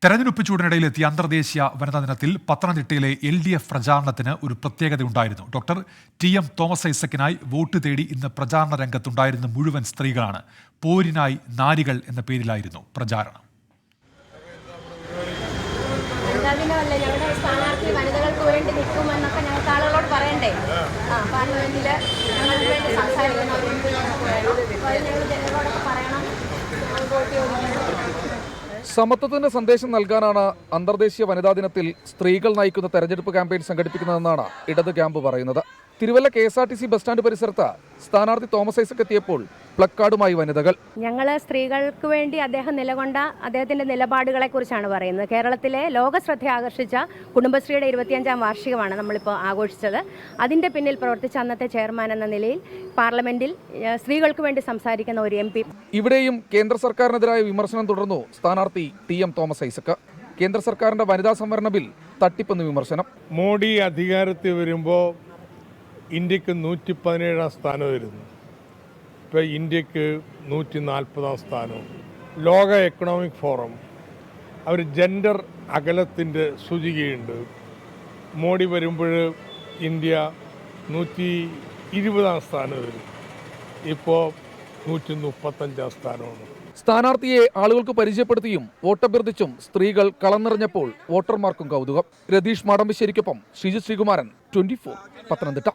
തെരഞ്ഞെടുപ്പ് ചൂടിനിടയിലെത്തിയ അന്തർദേശീയ വനിതാ ദിനത്തിൽ പത്തനംതിട്ടയിലെ LDF പ്രചാരണത്തിന് ഒരു പ്രത്യേകതയുണ്ടായിരുന്നു. ഡോക്ടർ TM തോമസ് ഐസക്കിനായി വോട്ട് തേടി ഇന്ന് പ്രചാരണ രംഗത്തുണ്ടായിരുന്ന മുഴുവൻ സ്ത്രീകളാണ്. പോരിനായി നാരികൾ എന്ന പേരിലായിരുന്നു പ്രചാരണം. വനിതകൾക്ക് വേണ്ടി നിൽക്കുമെന്നൊക്കെ ഞങ്ങൾക്ക് ആളുകളോട് പറയണ്ടേ? പാർലമെന്റിൽ ഞങ്ങൾക്ക് വേണ്ടി സംസാരിക്കുന്നവരുണ്ട്, ഞങ്ങൾ ജനങ്ങളോടൊക്കെ പറയണം. സമത്വത്തിന്റെ സന്ദേശം നൽകാനാണ് അന്തർദേശീയ വനിതാ ദിനത്തിൽ സ്ത്രീകൾ നയിക്കുന്ന തെരഞ്ഞെടുപ്പ് ക്യാമ്പയിൻ സംഘടിപ്പിക്കുന്നതെന്നാണ് ഇടത് ക്യാമ്പ് പറയുന്നത്. തിരുവല്ല KSRTC ബസ് സ്റ്റാൻഡ് പരിസരത്ത് സ്ഥാനാർത്ഥി തോമസ് ഐസക് എത്തിയപ്പോൾ പ്ലക്കാർഡുമായി വനിതകൾ. ഞങ്ങൾ സ്ത്രീകൾക്ക് വേണ്ടി അദ്ദേഹം നിലകൊണ്ട അദ്ദേഹത്തിന്റെ നിലപാടുകളെ കുറിച്ചാണ് പറയുന്നത്. കേരളത്തിലെ ലോകശ്രദ്ധ ആകർഷിച്ച കുടുംബശ്രീയുടെ 25ാം വാർഷികമാണ് നമ്മളിപ്പോൾ ആഘോഷിച്ചത്. അതിന്റെ പിന്നിൽ പ്രവർത്തിച്ച അന്നത്തെ ചെയർമാൻ എന്ന നിലയിൽ പാർലമെന്റിൽ സ്ത്രീകൾക്ക് വേണ്ടി സംസാരിക്കുന്ന ഒരു MP. ഇവിടെയും കേന്ദ്ര സർക്കാരിനെതിരായ വിമർശനം തുടർന്നു സ്ഥാനാർത്ഥി TM തോമസ് ഐസക്. കേന്ദ്ര സർക്കാരിന്റെ വനിതാ സംവരണ ബിൽ തട്ടിപ്പെന്ന് വിമർശനം. മോഡി അധികാരത്തിൽ വരുമ്പോൾ ഇന്ത്യക്ക് 117ാം സ്ഥാനം വരുന്നു. ഇപ്പോൾ ഇന്ത്യക്ക് 140ാം സ്ഥാനവും. ലോക എക്കണോമിക് ഫോറം അവർ ജെൻഡർ അകലത്തിൻ്റെ സൂചികയുണ്ട്. മോഡി വരുമ്പോൾ ഇന്ത്യ 120ാം സ്ഥാനം വരും. ഇപ്പോൾ 135ാം സ്ഥാനമാണ്. സ്ഥാനാർത്ഥിയെ ആളുകൾക്ക് പരിചയപ്പെടുത്തിയും വോട്ടഭ്യർത്ഥിച്ചും സ്ത്രീകൾ കളം നിറഞ്ഞപ്പോൾ വോട്ടർമാർക്കും കൗതുകം. രതീഷ് മാടമ്പശ്ശേരിക്കൊപ്പം ശ്രീജിത് ശ്രീകുമാരൻ, 24 പത്തനംതിട്ട.